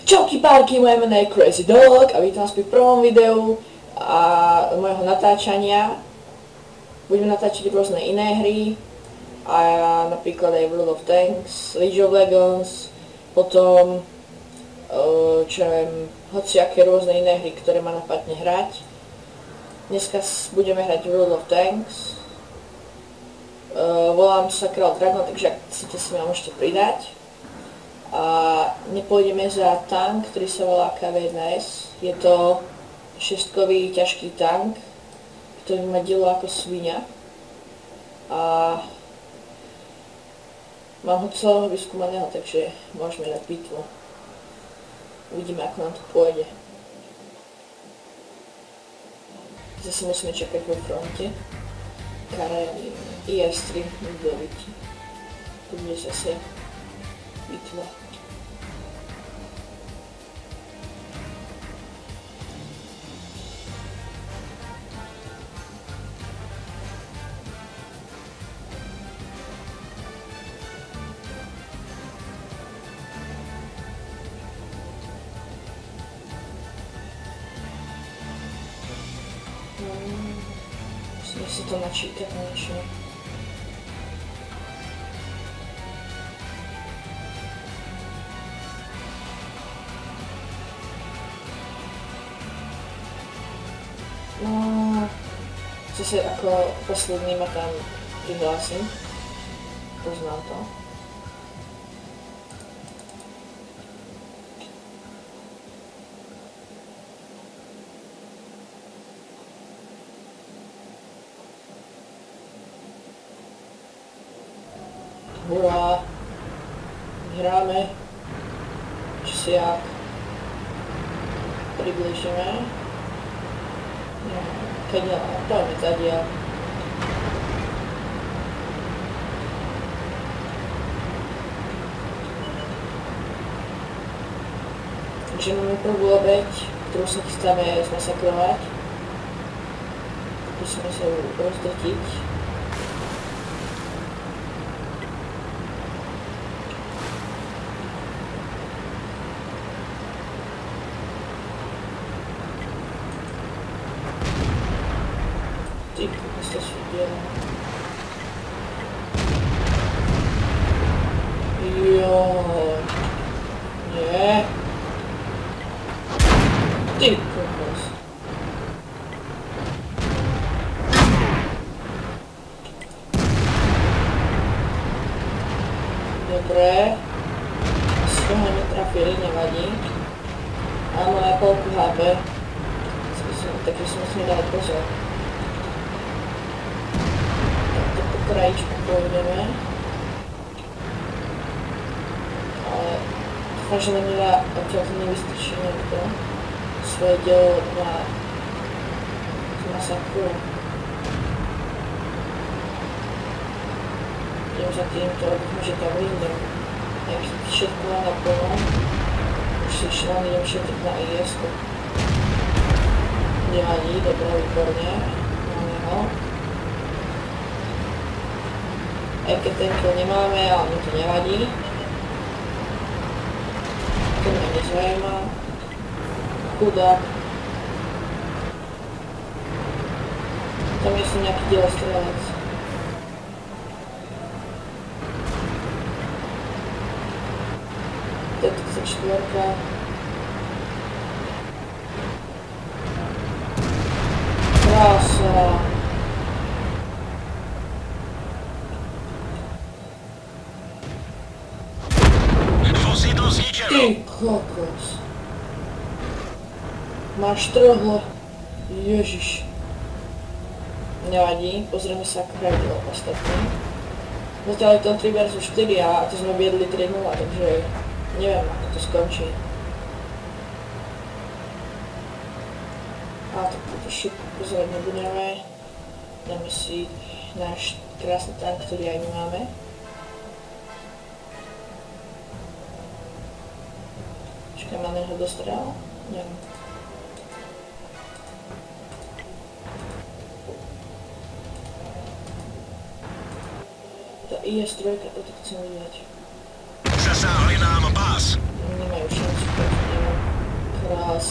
Čauky párky, moje meno je Crazy Dog a vítam vás pri prvom videu a mojho natáčania. Budeme natáčať rôzne iné hry, a napríklad aj World of Tanks, League of Legends, potom čo viem, hociaké rôzne iné hry, ktoré ma napadne hrať. Dneska budeme hrať World of Tanks. Volám sa Král Dragon, takže ak chcete si ma môžete pridať. A nepôjdeme za tank, ktorý sa volá KV-1S. Je to šestkový ťažký tank, ktorý má dielo ako svinia. A mám ho celého vyskúmaného, takže môžeme dať bitvu. Uvidíme, ako nám to pôjde. Zase musíme čakať vo fronte. Karel IS-3 dobiť. Tu bude zase bitva. Musím si to načítať konečne. No, zase ako posledný ma tam prihlásim. Poznám to. Hurá! Hráme. Či si jak približíme. No, keď ja, poďme tady ja. Takže máme prvú obeť, ktorú sa chystáme zmasakrovať. Musíme sa ju rozdrtiť. Ty, to si dělá. Jo. Nie. Ty kokos. Dobre. Asi ho netrafili, nevadí. Áno, na polku HP. Takže si musíme dať pozor. Krajičku pôjdeme, ale dúfam, že nám nedá odtiaľ to nevystrčí niekto svoje dielo na masakru. Idem za týmto, dúfam, že tam vyjdem. Jak všetko má na plno, už si išla, idem šetriť na IS-ku. Nevadí, dobre, výborne, máme ho. Aj keď ten kill nemáme, ale mi to nevadí. To mňa nezaujíma. Chudák. Tam je som nejaký dielostrelec. T-34. Krása. Ty kokos. Máš trhlo. Ježiš. Nevadí, pozrieme sa ako hrajú ostatní. Zatiaľ je to 3 versus 4 a to sme viedli 3-0, takže neviem ako to skončí. A tak toto šipku pozerať nebudeme. Dáme si náš krásny tank, ktorý aj my máme. Čakaj, má neho dostrel? Neviem. Tá IS-3, toto chcem vidieť. Zasáhli nám pás. Nemajú šancu proti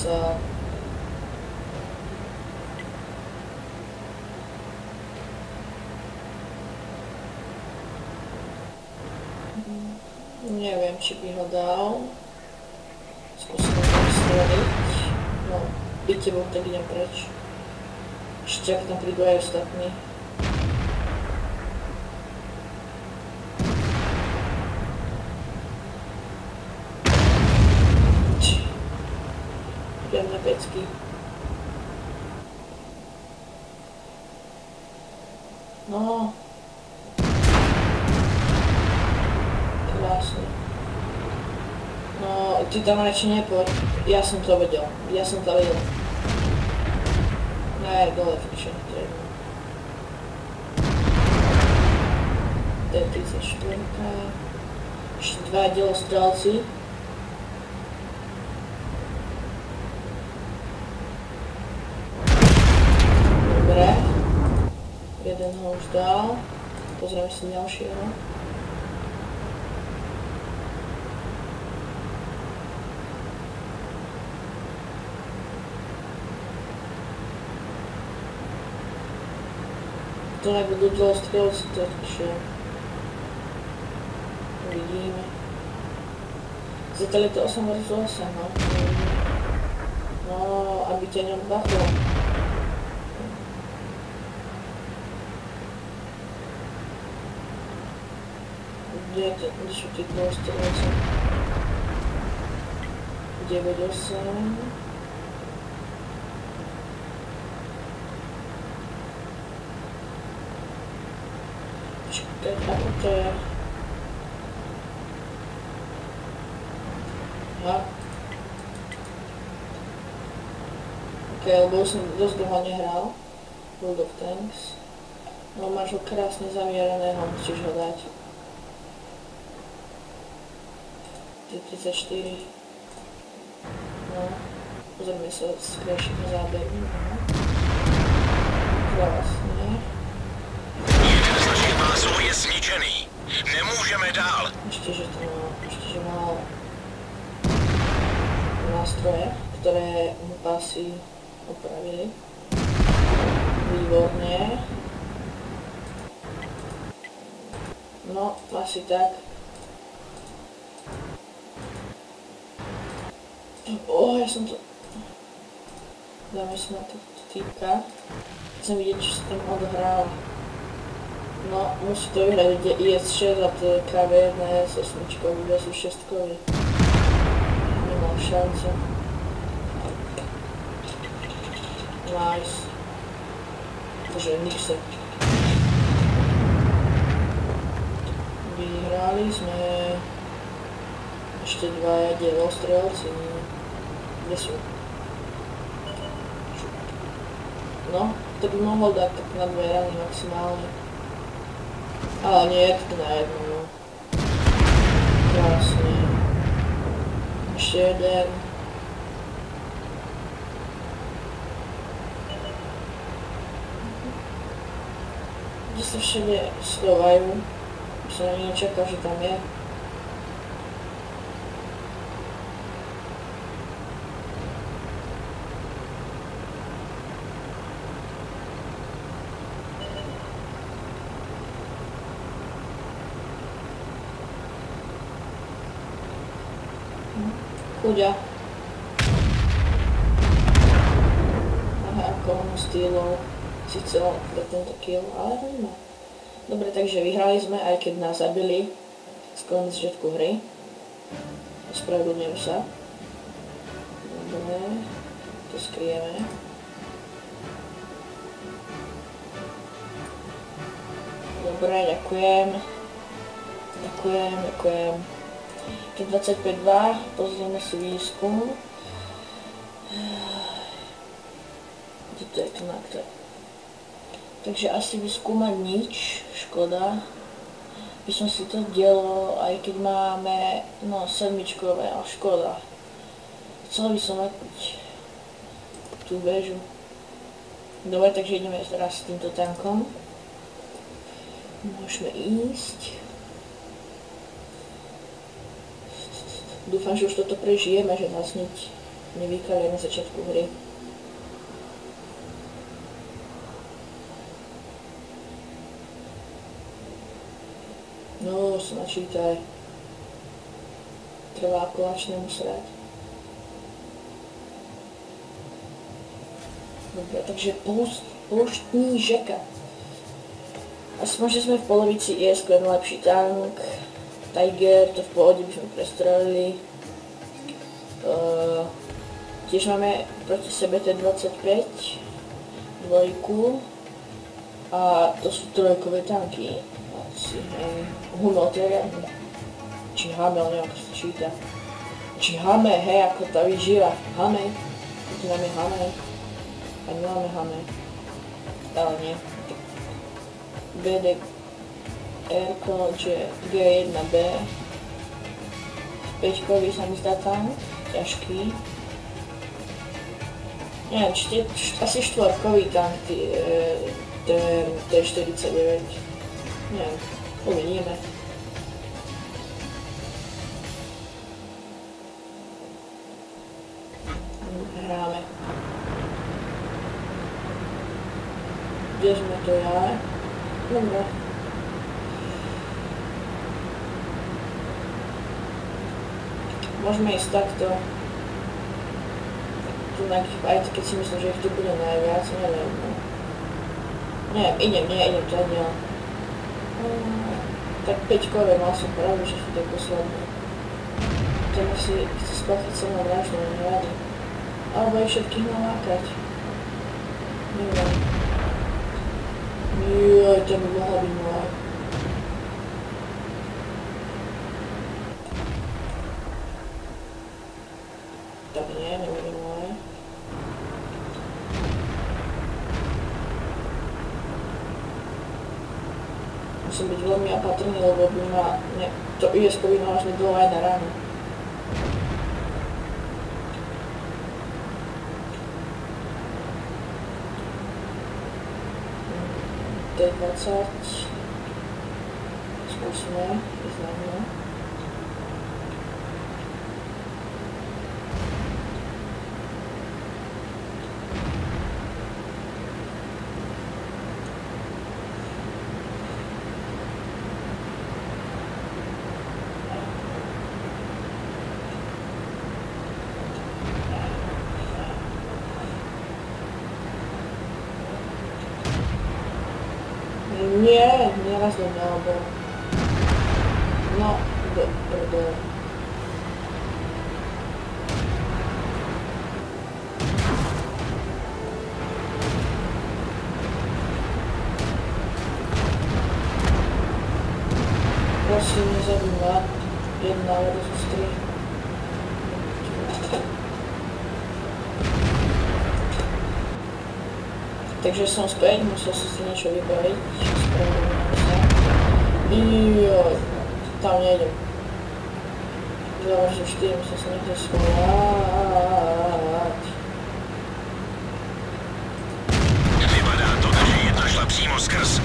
sa. Neviem, či by ho dal. Skúsim ho vystreliť. No, byť tebou, tak idem preč. Ešte ak tam prídu aj ostatní. Žiadne pecky. No. Krásne. No, ty tam radšej nepoď. Ja som to vedel. Ne, dole, takže netreba. T-34. Ešte dva dielostrelci. Dobre. Jeden ho už dal. Pozrieme si ďalšieho. To nebudú dielostrelci, takže uvidíme. Zatiaľ je to 8 vs 8, no. No, aby ťa neodbachlo. Kde sú tí dielostrelci? 9-8. Čakaj, ako to je? Aha. Ok, lebo už som dosť dlho nehral. World of Tanks. No máš ho krásne zamiereného, musíš ho dať. T-34. No, pozrieme sa s krajšími zábermi. Krásne. Pásů je zničený. Nemůžeme dál. Ešte, že mal nástroje, ktoré mu pásy opravili. Výborne. No, asi tak. Ja som to... Dáme si na to týpka. Chcem vidieť, čo sa tam odohráva. No, musí to vyhrať, ide IS-6 a to je KB1 S8-čkový, VSU-6-kový. Nemal šancu. Nice. Takže Nixer. Vyhrali sme... Ešte dvaja dielostrelci. Kde sú? No, to by mohol dať tak na 2 rany maximálne. Ale nie, tak na jednu, no. Krásne. Ešte jeden. Kde sa všade schovajú. Som ani nečakal, že tam je. Chuďa. Aha, ako ono stýlov. Sice pre tento kill, ale ho nemá. Dobre, takže vyhrali sme, aj keď nás zabili. Skôr na začiatku hry. Ospravedlňujem sa. Dobre, to skryjeme. Dobre, ďakujem. Ďakujem. 25.2, pozrieme si výskum. Kde to je to na to? Takže asi vyskúmať nič, škoda. By som si to dielo, aj keď máme, no, 7-čkové, ale škoda. Chcel by som mať tú väžu. Dobre, takže ideme teraz s týmto tankom. Môžeme ísť. Dúfam, že už toto prežijeme, že nás nič nevykali na začiatku hry. No, sa načítaj. Trvá kolačnému srať. Dobre, takže pouštní žeka. Aspoň, že sme v polovici IS-ku je najlepší tank. Tiger, to v pohode by sme prestrelili. Tiež máme proti sebe T-25, dvojku. A to sú trojkové tanky. Asi, Hummel, to je riadne. Či Hamel, neviem ako sa číta. Či Hame, hej, ako tá výživa. Hame. Tu máme Hame. A nemáme Hame. Ale nie. BDR, čiže G1B. 5-kový sa mi zdá tank. Ťažký. Neviem, asi 4-kový tank. T-49. Neviem, uvidíme. Hráme. Kde sme to ja? Dobre. Môžeme ísť takto. Tu aj keď si myslím, že ich tu bude najviac, neviem. Neviem, idem tady. Tak 5-kové mal som pravdu, že sú tak posledné. To musí splatiť sa na vraždu, nevadí. Alebo aj všetkých nalákať. Neviem. Joj, to by mohla byť moja. Tak nie, nebude moje. Musím byť veľmi opatrný, lebo by ma to IS-ko by ma vlastne dolo aj na ránu. T20. Skúsime ísť na mňa. Nie, nieraz do mňa, lebo... No, do prdele. Prosím, nezabij ma. Jedna, alebo z 3. Takže som späť, musel som si niečo vybaviť. Joj, tam nejdem. Závažne 4, musel som niekde schovať. Vypadá to, že jedna šla přímo skrz.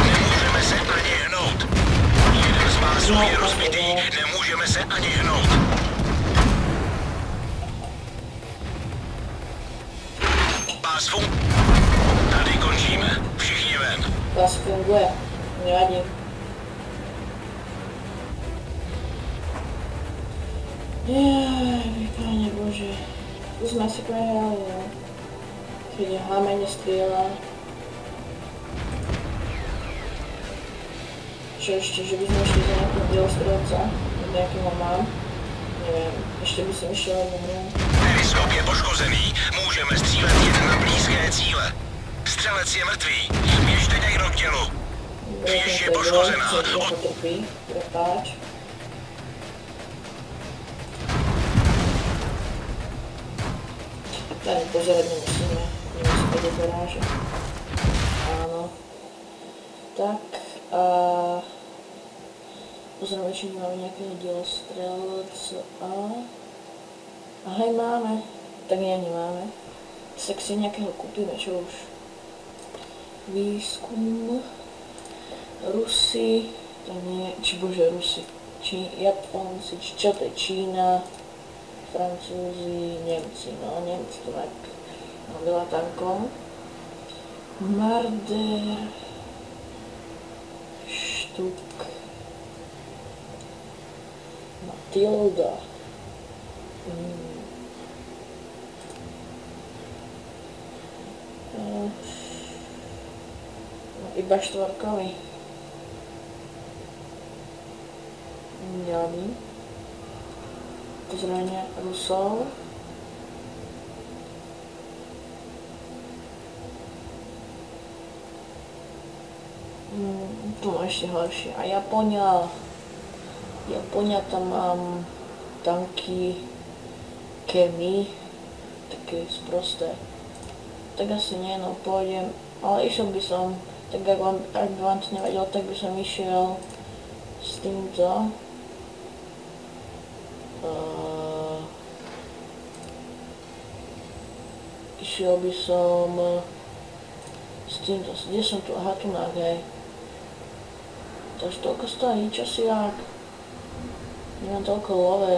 Nemůžeme se ani hnout. Jeden z vás je rozbitý, nemůžeme se ani hnout. Pás funguje. Tady končíme. Všichni ven. Pás funguje. Nevadí. Jaj, Pane Bože. Tu sme si prehrali, no. Keď Hame nestrieľa. Čo ešte, že by sme išli za nejakého dielostrelca? Nejakého mám? Neviem, ešte by som išiel jednu hru. Periskop je poškozený. Můžeme střílet jen na blízké cíle. Střelec je mrtvý. Běžte někdo k tělu. Věž je poškozená. Potrpí, prepáč. Tady pozerať nemusíme. Nemusíme do garáže. Áno. Tak a... Pozrieme, či máme nejakého dielostrelca a... Ahoj, máme. Tak nie, nemáme. Tak si nejakého kúpime, čo už. Výskum. Rusy. To nie, či bože Rusi, Japonci, čo to je Čína, Francúzi, Nemci, no Nemci to majú veľa tankov. Marder, Štuk, Matilda, iba štvorkový. Ďalej. Pozrania Rusov. Tu mám ešte horšie. A Japonia tam mám tanky Kemi, také sprosté. Tak asi nie, no pôjdem, ale išiel by som, tak ak by vám to nevadilo, tak by som išiel s týmto. Išiel by som s týmto, kde som tu, aha tu náhej. Takže toľko stojí, čo si jak? Nemám toľko love.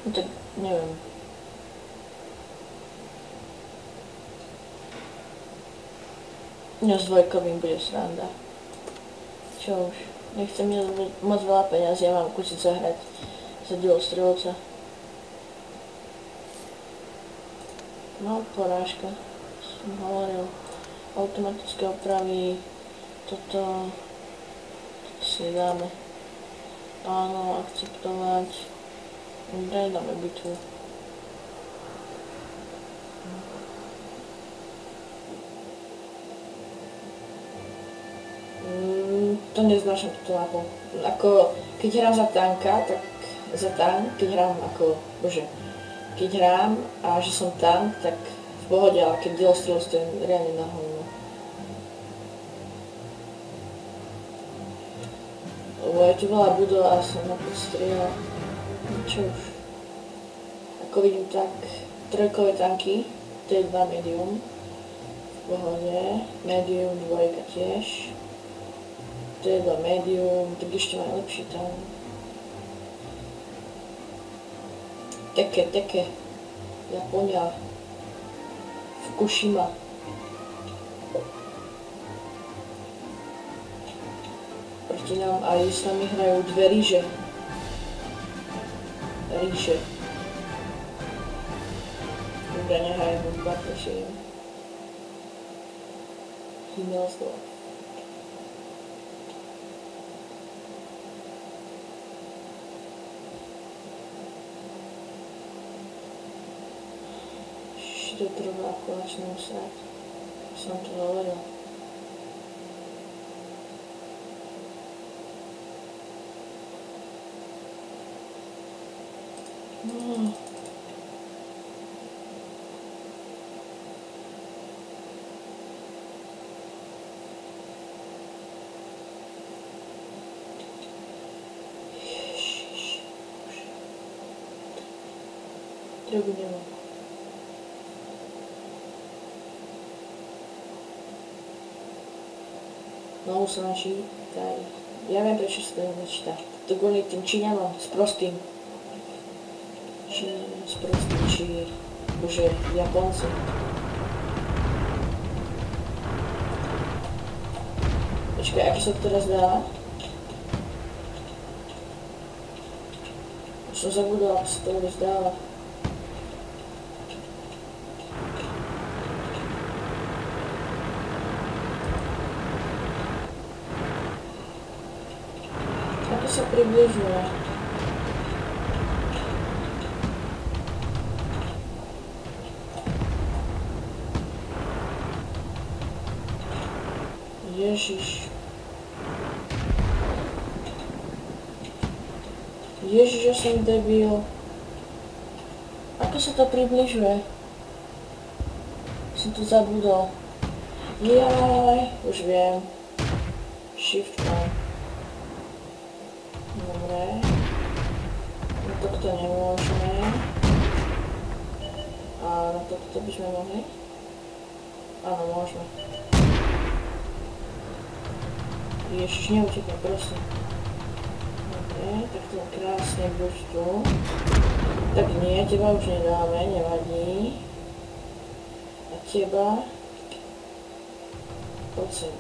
No tak, neviem. No s dvojkovým bude sranda. Čo už, nechcem moc veľa peniazí, ja mám kúsiť zahrať za delostrelca. No, porážka, som hovoril. Automatické opravy, toto si dáme. Áno, akceptovať. Dáme bitvu. To neznášam túto mapu. Ako, keď hrám za tanka, tak za tank, keď hrám ako, bože, keď hrám a že som tank, tak v pohode, ale keď delostrelec, to je reálne na hovno. Lebo je tu veľa budov a som na podstriel. Čo už. Ako vidím, tak trojkové tanky, T2 medium, v pohode, medium 2 tiež. T2 medium, tak ešte má lepší tank. Teke, Japonia, Fukushima. Proti nám aj s nami hrajú dve ríše. Dobre, nehrajú bomba, prosím. Himmelstvo. To trvá ako začnem srať. Som to hovoril. Ježiš. Trebu nemám. Znovu sa načítaj. Ja viem, prečo sa to nečíta. To kvôli tým Číňanom, sprostým. Či bože, Japonci. Počkaj, ako sa to teraz dáva? Už som zabudol, ako sa to vôbec dáva. Ako sa približuje? Ježiš. Ježiš, ja som debil. Ako sa to približuje? Som to zabudol. Jaj, už viem. Shift mám. Dobre. Na tohto nemôžeme. A na tohto by sme mohli? Áno, môžeme. Ježiš, neutekne, prosím. Dobre, tak to krásne buď tu. Tak nie, teba už nedáme, nevadí. A teba... Poď sem.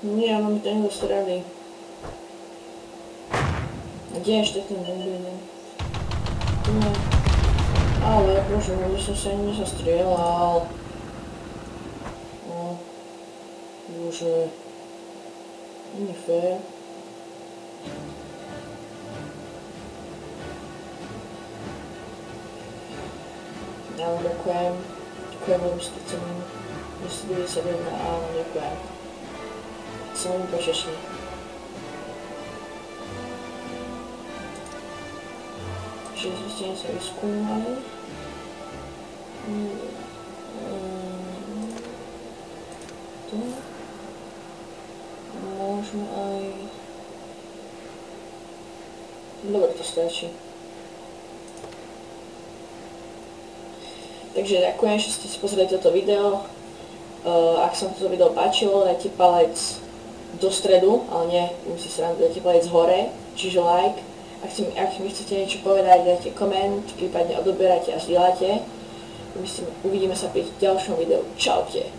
Nie, máme to niekto strelí. A kde je ešte ten debilný? Nie. Ale bože, že som sa ani nezastrieľal. No. Bože. Není fér. Áno, ďakujem. Ďakujem veľmi 291, áno, ďakujem. Som veľmi počešný. Čiže ste niečo vyskúmali. Tu. Môžeme aj... Dobre, to stačí. Takže ďakujem, že ste si pozreli toto video. Ak sa vám toto video páčilo, dajte palec do stredu, ale nie, musí sa nám dajte palec hore, čiže like. Ak mi chcete niečo povedať, dajte koment, prípadne odoberajte a zdieľajte. Uvidíme sa pri ďalšom videu. Čaute.